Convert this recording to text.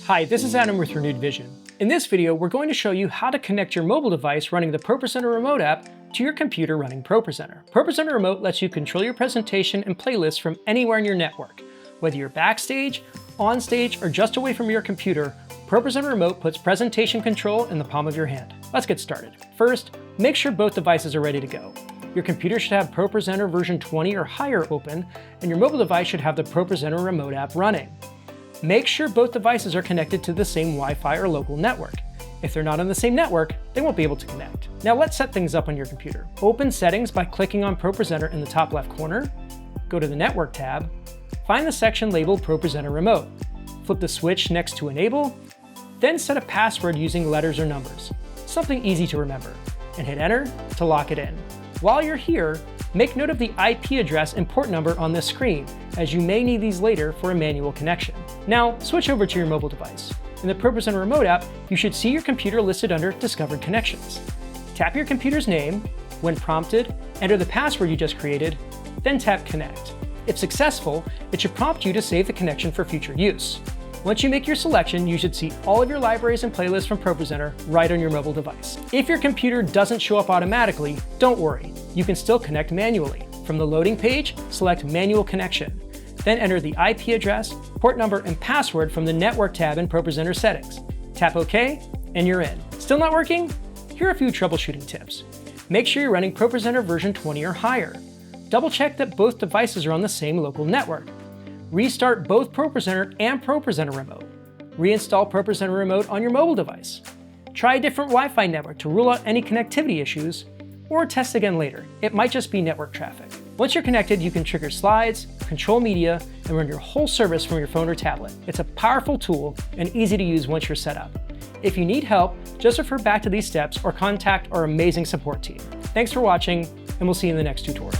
Hi, this is Adam with Renewed Vision. In this video, we're going to show you how to connect your mobile device running the ProPresenter Remote app to your computer running ProPresenter. ProPresenter Remote lets you control your presentation and playlists from anywhere in your network. Whether you're backstage, on stage, or just away from your computer, ProPresenter Remote puts presentation control in the palm of your hand. Let's get started. First, make sure both devices are ready to go. Your computer should have ProPresenter version 20 or higher open, and your mobile device should have the ProPresenter Remote app running. Make sure both devices are connected to the same Wi-Fi or local network. If they're not on the same network, they won't be able to connect. Now let's set things up on your computer. Open Settings by clicking on ProPresenter in the top left corner, go to the Network tab, find the section labeled ProPresenter Remote, flip the switch next to Enable, then set a password using letters or numbers, something easy to remember, and hit Enter to lock it in. While you're here, make note of the IP address and port number on this screen, as you may need these later for a manual connection. Now, switch over to your mobile device. In the ProPresenter Remote app, you should see your computer listed under Discovered Connections. Tap your computer's name. When prompted, enter the password you just created, then tap Connect. If successful, it should prompt you to save the connection for future use. Once you make your selection, you should see all of your libraries and playlists from ProPresenter right on your mobile device. If your computer doesn't show up automatically, don't worry. You can still connect manually. From the loading page, select Manual Connection. Then enter the IP address, port number, and password from the Network tab in ProPresenter Settings. Tap OK, and you're in. Still not working? Here are a few troubleshooting tips. Make sure you're running ProPresenter version 20 or higher. Double check that both devices are on the same local network. Restart both ProPresenter and ProPresenter Remote. Reinstall ProPresenter Remote on your mobile device. Try a different Wi-Fi network to rule out any connectivity issues, or test again later. It might just be network traffic. Once you're connected, you can trigger slides, control media, and run your whole service from your phone or tablet. It's a powerful tool and easy to use once you're set up. If you need help, just refer back to these steps or contact our amazing support team. Thanks for watching, and we'll see you in the next tutorial.